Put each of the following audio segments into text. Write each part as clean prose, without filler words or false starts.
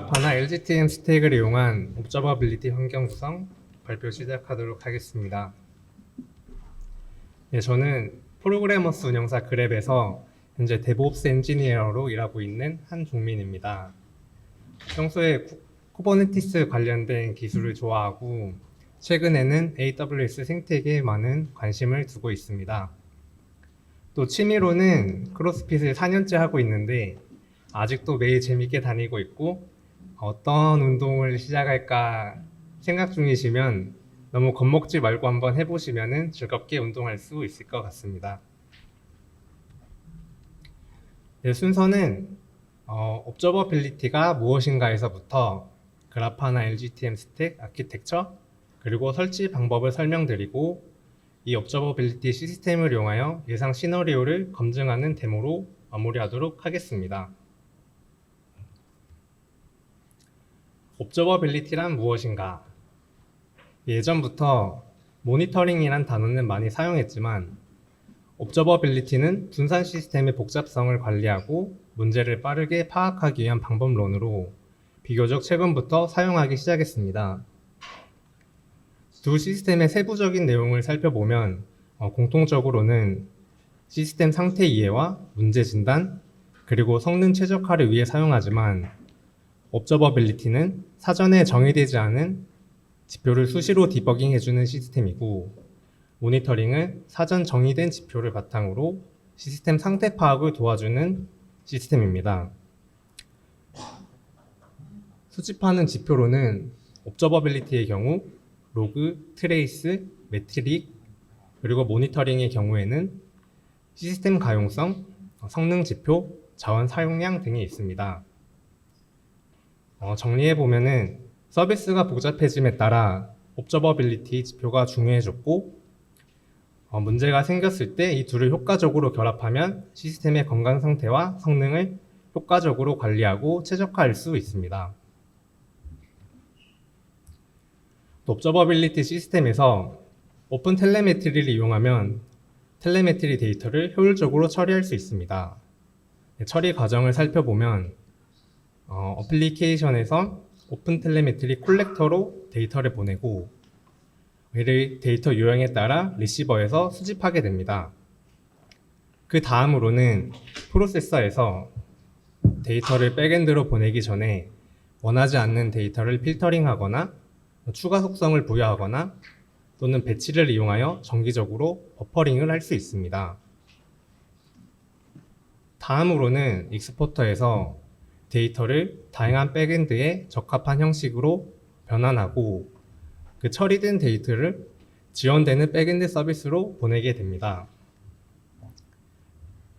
그라파나 LGTM 스택을 이용한 옵저버빌리티 환경 구성 발표 시작하도록 하겠습니다. 저는 프로그래머스 운영사 그랩에서 현재 데브옵스 엔지니어로 일하고 있는 한종민입니다. 평소에 쿠버네티스 관련된 기술을 좋아하고 최근에는 AWS 생태계에 많은 관심을 두고 있습니다. 또 취미로는 크로스핏을 4년째 하고 있는데 아직도 매일 재밌게 다니고 있고 어떤 운동을 시작할까 생각 중이시면 너무 겁먹지 말고 한번 해보시면 즐겁게 운동할 수 있을 것 같습니다. 순서는 옵저버빌리티가 무엇인가에서부터 그라파나 LGTM 스택 아키텍처 그리고 설치 방법을 설명드리고 이 옵저버빌리티 시스템을 이용하여 예상 시나리오를 검증하는 데모로 마무리하도록 하겠습니다. 옵저버빌리티란 무엇인가? 예전부터 모니터링이란 단어는 많이 사용했지만 옵저버빌리티는 분산 시스템의 복잡성을 관리하고 문제를 빠르게 파악하기 위한 방법론으로 비교적 최근부터 사용하기 시작했습니다. 두 시스템의 세부적인 내용을 살펴보면 공통적으로는 시스템 상태 이해와 문제 진단, 그리고 성능 최적화를 위해 사용하지만 옵저버빌리티는 사전에 정의되지 않은 지표를 수시로 디버깅해주는 시스템이고 모니터링은 사전 정의된 지표를 바탕으로 시스템 상태 파악을 도와주는 시스템입니다. 수집하는 지표로는 옵저버빌리티의 경우 로그, 트레이스, 매트릭, 그리고 모니터링의 경우에는 시스템 가용성, 성능 지표, 자원 사용량 등이 있습니다. 정리해보면은 서비스가 복잡해짐에 따라 옵저버빌리티 지표가 중요해졌고 문제가 생겼을 때 이 둘을 효과적으로 결합하면 시스템의 건강 상태와 성능을 효과적으로 관리하고 최적화할 수 있습니다. 옵저버빌리티 시스템에서 오픈 텔레메트리를 이용하면 텔레메트리 데이터를 효율적으로 처리할 수 있습니다. 처리 과정을 살펴보면 어플리케이션에서 오픈 텔레메트리 콜렉터로 데이터를 보내고 이를 데이터 요양에 따라 리시버에서 수집하게 됩니다. 그 다음으로는 프로세서에서 데이터를 백엔드로 보내기 전에 원하지 않는 데이터를 필터링하거나 추가 속성을 부여하거나 또는 배치를 이용하여 정기적으로 버퍼링을 할 수 있습니다. 다음으로는 익스포터에서 데이터를 다양한 백엔드에 적합한 형식으로 변환하고 그 처리된 데이터를 지원되는 백엔드 서비스로 보내게 됩니다.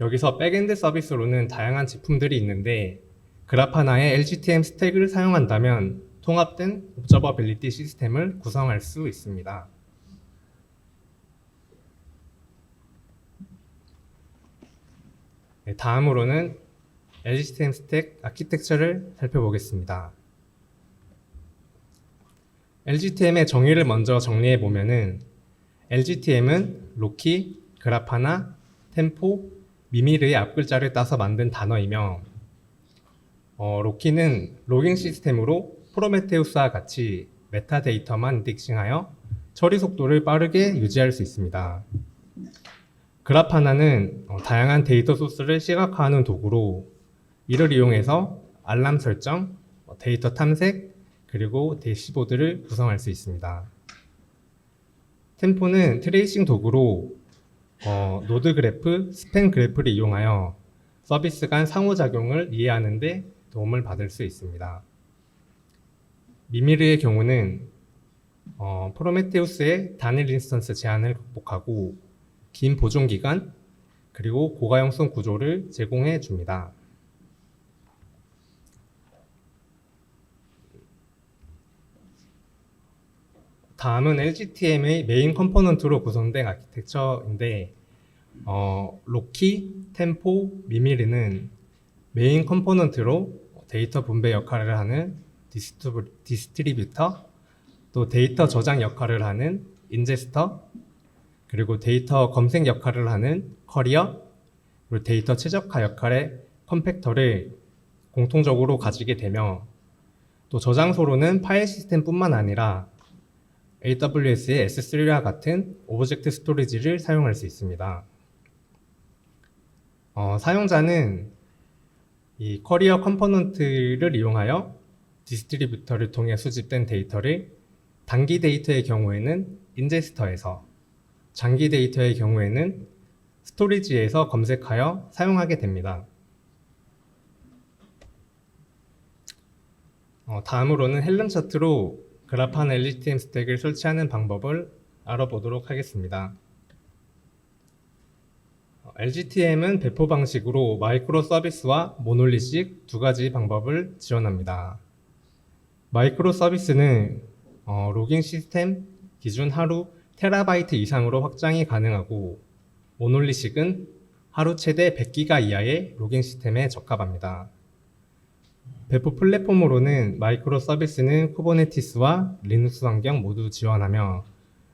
여기서 백엔드 서비스로는 다양한 제품들이 있는데 그라파나의 LGTM 스택을 사용한다면 통합된 옵저버빌리티 시스템을 구성할 수 있습니다. 다음으로는 LGTM 스택 아키텍처를 살펴보겠습니다. LGTM의 정의를 먼저 정리해 보면은 LGTM은 로키, 그라파나, 템포, 미미르의 앞글자를 따서 만든 단어이며 로키는 로깅 시스템으로 프로메테우스와 같이 메타데이터만 인덱싱하여 처리 속도를 빠르게 유지할 수 있습니다. 그라파나는 다양한 데이터 소스를 시각화하는 도구로 이를 이용해서 알람 설정, 데이터 탐색, 그리고 대시보드를 구성할 수 있습니다. 템포는 트레이싱 도구로 노드 그래프, 스팬 그래프를 이용하여 서비스 간 상호작용을 이해하는 데 도움을 받을 수 있습니다. 미미르의 경우는 프로메테우스의 단일 인스턴스 제한을 극복하고 긴 보존 기간, 그리고 고가용성 구조를 제공해 줍니다. 다음은 LGTM의 메인 컴포넌트로 구성된 아키텍처인데 로키, 템포, 미미르는 메인 컴포넌트로 데이터 분배 역할을 하는 디스트리뷰터, 또 데이터 저장 역할을 하는 인제스터, 그리고 데이터 검색 역할을 하는 커리어, 그리고 데이터 최적화 역할의 컴팩터를 공통적으로 가지게 되며 또 저장소로는 파일 시스템뿐만 아니라 AWS의 S3와 같은 오브젝트 스토리지를 사용할 수 있습니다. 사용자는 이 커리어 컴포넌트를 이용하여 디스트리뷰터를 통해 수집된 데이터를 단기 데이터의 경우에는 인제스터에서, 장기 데이터의 경우에는 스토리지에서 검색하여 사용하게 됩니다. 다음으로는 헬름 차트로 그래파나 LGTM 스택을 설치하는 방법을 알아보도록 하겠습니다. LGTM은 배포 방식으로 마이크로 서비스와 모놀리식 두 가지 방법을 지원합니다. 마이크로 서비스는 로깅 시스템 기준 하루 테라바이트 이상으로 확장이 가능하고, 모놀리식은 하루 최대 100기가 이하의 로깅 시스템에 적합합니다. 배포 플랫폼으로는 마이크로 서비스는 쿠버네티스와 리눅스 환경 모두 지원하며,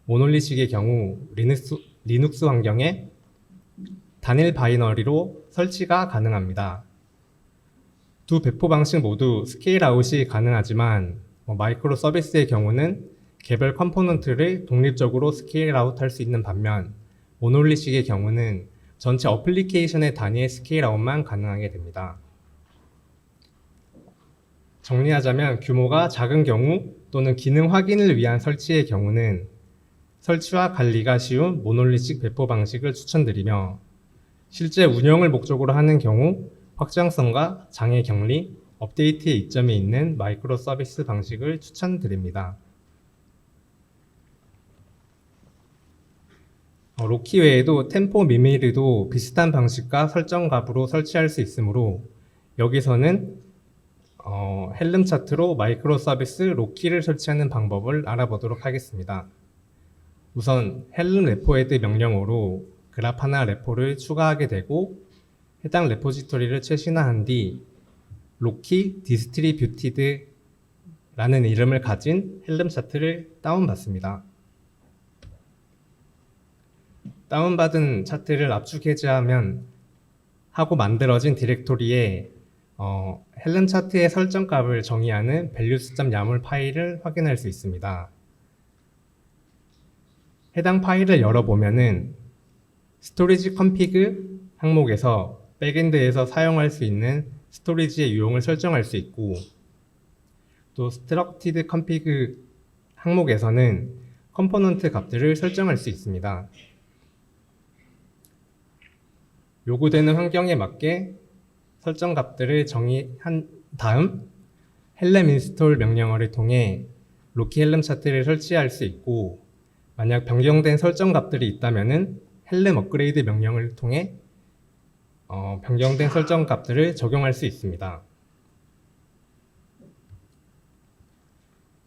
모놀리식의 경우 리눅스 환경에 단일 바이너리로 설치가 가능합니다. 두 배포 방식 모두 스케일 아웃이 가능하지만 마이크로 서비스의 경우는 개별 컴포넌트를 독립적으로 스케일 아웃할 수 있는 반면, 모놀리식의 경우는 전체 어플리케이션의 단위의 스케일 아웃만 가능하게 됩니다. 정리하자면 규모가 작은 경우 또는 기능 확인을 위한 설치의 경우는 설치와 관리가 쉬운 모놀리식 배포 방식을 추천드리며, 실제 운영을 목적으로 하는 경우 확장성과 장애 격리, 업데이트의 이점이 있는 마이크로 서비스 방식을 추천드립니다. 로키 외에도 템포 미미르도 비슷한 방식과 설정 값으로 설치할 수 있으므로, 여기서는 헬름 차트로 마이크로 서비스 로키를 설치하는 방법을 알아보도록 하겠습니다. 우선 헬름 레포헤드 명령어로 그래파나 레포를 추가하게 되고, 해당 레포지토리를 최신화한 뒤 로키 디스트리뷰티드 라는 이름을 가진 헬름 차트를 다운받습니다. 다운받은 차트를 압축 해제하면 하고 만들어진 디렉토리에 헬름 차트의 설정값을 정의하는 values.yaml 파일을 확인할 수 있습니다. 해당 파일을 열어보면은 스토리지 컨피그 항목에서 백엔드에서 사용할 수 있는 스토리지의 유형을 설정할 수 있고, 또 structed config 항목에서는 컴포넌트 값들을 설정할 수 있습니다. 요구되는 환경에 맞게 설정 값들을 정의한 다음 헬름 인스톨 명령어를 통해 로키 헬름 차트를 설치할 수 있고, 만약 변경된 설정 값들이 있다면 헬름 업그레이드 명령을 통해 변경된 설정 값들을 적용할 수 있습니다.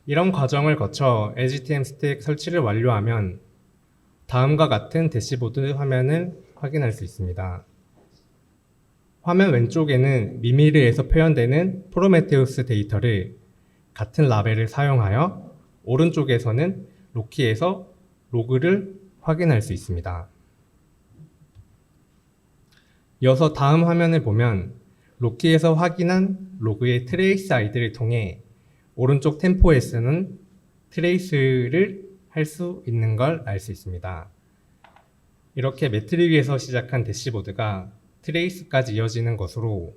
이런 과정을 거쳐 LGTM 스택 설치를 완료하면 다음과 같은 대시보드 화면을 확인할 수 있습니다. 화면 왼쪽에는 미미르에서 표현되는 프로메테우스 데이터를 같은 라벨을 사용하여, 오른쪽에서는 로키에서 로그를 확인할 수 있습니다. 이어서 다음 화면을 보면 로키에서 확인한 로그의 트레이스 아이디를 통해 오른쪽 템포에서는 트레이스를 할 수 있는 걸 알 수 있습니다. 이렇게 매트릭에서 시작한 대시보드가 트레이스까지 이어지는 것으로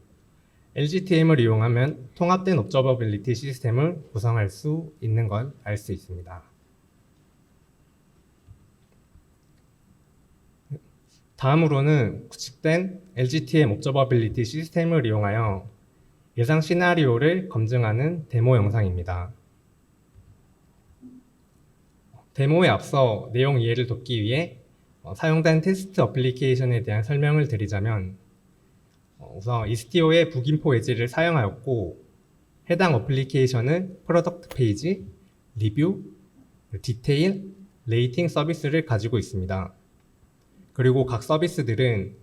LGTM을 이용하면 통합된 옵저버빌리티 시스템을 구성할 수 있는 걸 알 수 있습니다. 다음으로는 구축된 LGTM 옵저버빌리티 시스템을 이용하여 예상 시나리오를 검증하는 데모 영상입니다. 데모에 앞서 내용 이해를 돕기 위해 사용된 테스트 어플리케이션에 대한 설명을 드리자면, 우선 이스티오의 북인포 웨지를 사용하였고, 해당 어플리케이션은 프로덕트 페이지, 리뷰, 디테일, 레이팅 서비스를 가지고 있습니다. 그리고 각 서비스들은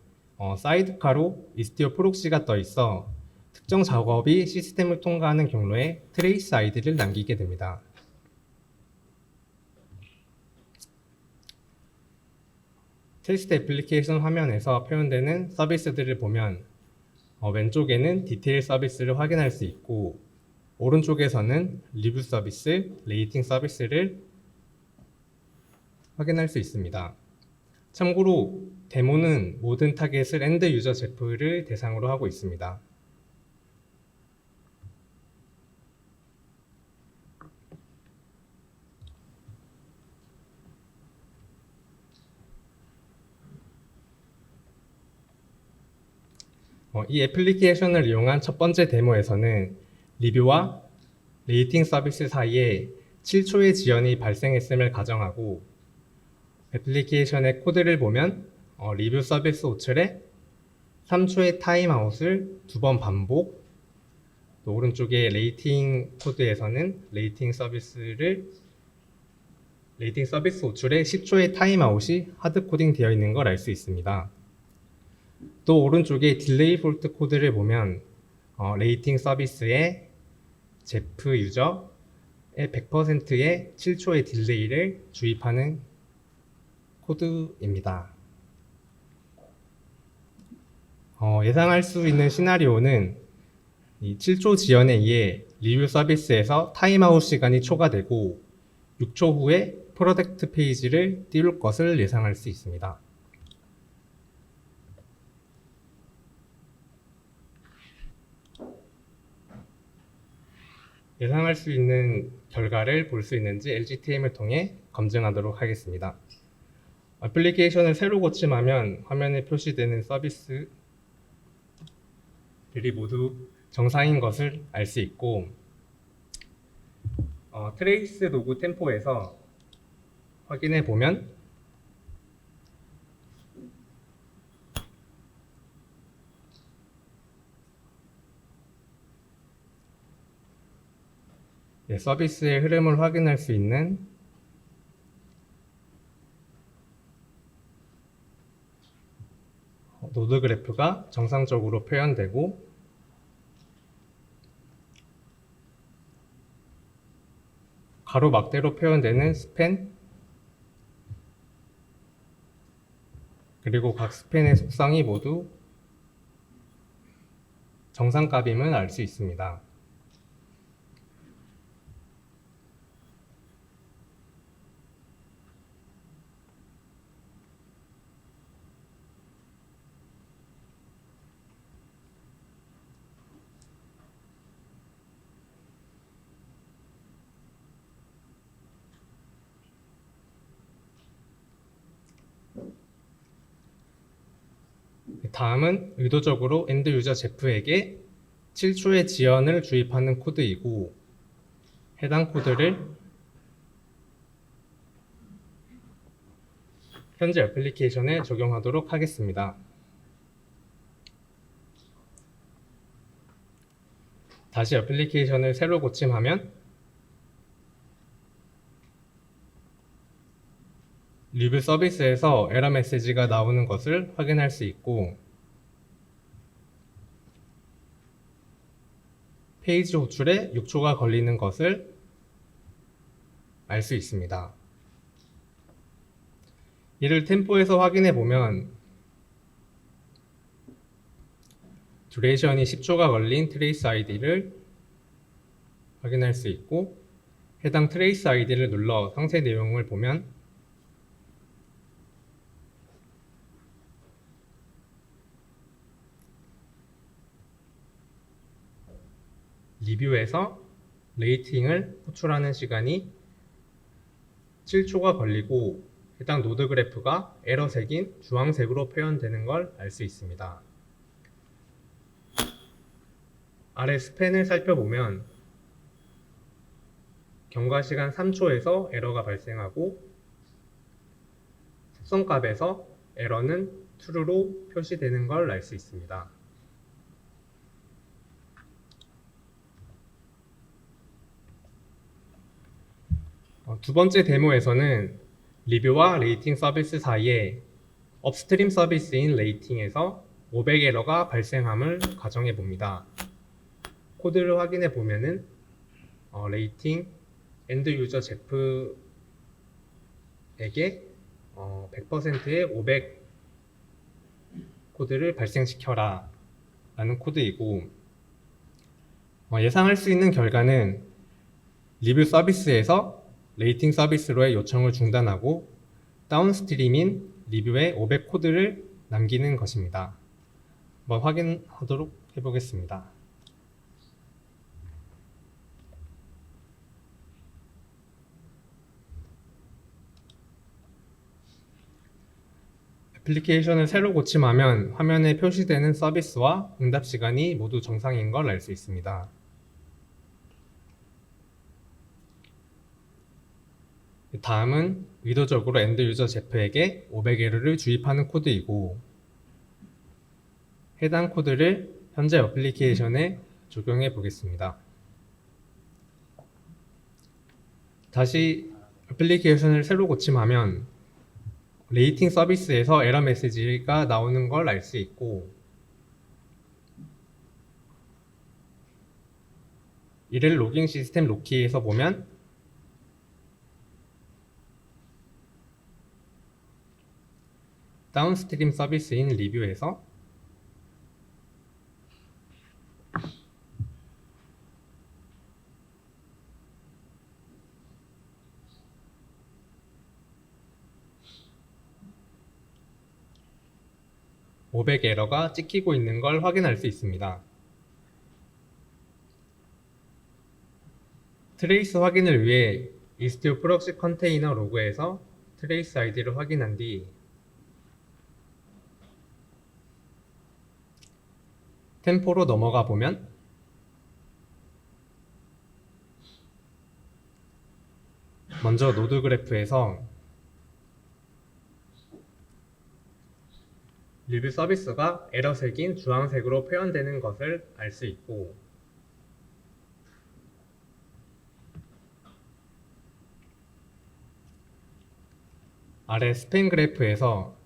사이드카로 이스티오 프록시가 떠 있어 특정 작업이 시스템을 통과하는 경로에 트레이스 아이디를 남기게 됩니다. 테스트 애플리케이션 화면에서 표현되는 서비스들을 보면 왼쪽에는 디테일 서비스를 확인할 수 있고, 오른쪽에서는 리뷰 서비스, 레이팅 서비스를 확인할 수 있습니다. 참고로 데모는 모든 타겟을 엔드 유저 제프를 대상으로 하고 있습니다. 이 애플리케이션을 이용한 첫 번째 데모에서는 리뷰와 레이팅 서비스 사이에 7초의 지연이 발생했음을 가정하고 애플리케이션의 코드를 보면 리뷰 서비스 호출에 3초의 타임아웃을 2번 반복, 또 오른쪽에 레이팅 코드에서는 레이팅 서비스 호출에 10초의 타임아웃이 하드코딩 되어 있는 걸 알 수 있습니다. 또 오른쪽에 딜레이 폴트 코드를 보면 레이팅 서비스의 제프 유저의 100%의 7초의 딜레이를 주입하는 코드입니다. 예상할 수 있는 시나리오는 이 7초 지연에 의해 리뷰 서비스에서 타임아웃 시간이 초과되고 6초 후에 프로덕트 페이지를 띄울 것을 예상할 수 있습니다. 예상할 수 있는 결과를 볼 수 있는지 LGTM을 통해 검증하도록 하겠습니다. 애플리케이션을 새로 고침하면 화면에 표시되는 서비스들이 모두 정상인 것을 알 수 있고 트레이스 로그 템포에서 확인해 보면 서비스의 흐름을 확인할 수 있는 노드 그래프가 정상적으로 표현되고 가로막대로 표현되는 스팬 그리고 각 스팬의 속성이 모두 정상값임을 알 수 있습니다. 다음은 의도적으로 엔드 유저 제프에게 7초의 지연을 주입하는 코드이고 해당 코드를 현재 애플리케이션에 적용하도록 하겠습니다. 다시 애플리케이션을 새로 고침하면 리뷰 서비스에서 에러 메시지가 나오는 것을 확인할 수 있고 페이지 호출에 6초가 걸리는 것을 알 수 있습니다. 이를 템포에서 확인해 보면 듀레이션이 10초가 걸린 트레이스 아이디를 확인할 수 있고 해당 트레이스 아이디를 눌러 상세 내용을 보면 리뷰에서 레이팅을 호출하는 시간이 7초가 걸리고 해당 노드 그래프가 에러색인 주황색으로 표현되는 걸 알 수 있습니다. 아래 스팬을 살펴보면 경과시간 3초에서 에러가 발생하고 속성값에서 에러는 true로 표시되는 걸 알 수 있습니다. 두 번째 데모에서는 리뷰와 레이팅 서비스 사이에 업스트림 서비스인 레이팅에서 500 에러가 발생함을 가정해 봅니다. 코드를 확인해 보면은 레이팅 엔드 유저 제프에게 100%의 500 코드를 발생시켜라 라는 코드이고 예상할 수 있는 결과는 리뷰 서비스에서 레이팅 서비스로의 요청을 중단하고 다운스트림인 리뷰에 500 코드를 남기는 것입니다. 한번 확인하도록 해보겠습니다. 애플리케이션을 새로 고침하면 화면에 표시되는 서비스와 응답 시간이 모두 정상인 걸 알 수 있습니다. 다음은 의도적으로 엔드 유저 제프에게 500에러를 주입하는 코드이고, 해당 코드를 현재 애플리케이션에 적용해 보겠습니다. 다시 애플리케이션을 새로 고침하면 레이팅 서비스에서 에러 메시지가 나오는 걸 알 수 있고, 이를 로깅 시스템 로키에서 보면 다운스트림 서비스인 리뷰에서 (500) 에러가 찍히고 있는 걸 확인할 수 있습니다. 트레이스 확인을 위해 istio proxy 컨테이너 로그에서 트레이스 아이디를 확인한 뒤 템포로 넘어가 보면 먼저 노드 그래프에서 리뷰 서비스가 에러색인 주황색으로 표현되는 것을 알 수 있고, 아래 스팸 그래프에서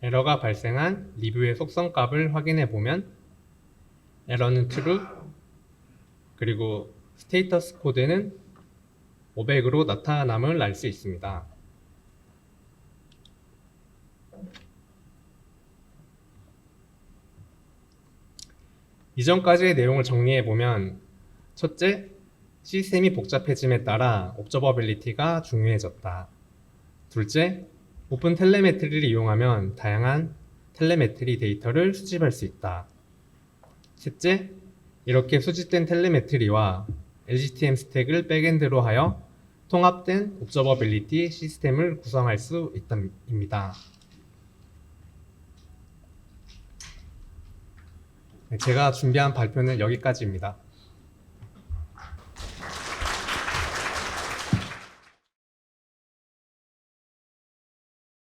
에러가 발생한 리뷰의 속성 값을 확인해 보면 에러는 true, 그리고 스테이터스 코드는 500으로 나타남을 알 수 있습니다. 이전까지의 내용을 정리해 보면, 첫째, 시스템이 복잡해짐에 따라 옵저버빌리티가 중요해졌다. 둘째, 오픈 텔레메트리를 이용하면 다양한 텔레메트리 데이터를 수집할 수 있다. 셋째, 이렇게 수집된 텔레메트리와 LGTM 스택을 백엔드로 하여 통합된 옵저버빌리티 시스템을 구성할 수 있답니다. 제가 준비한 발표는 여기까지입니다.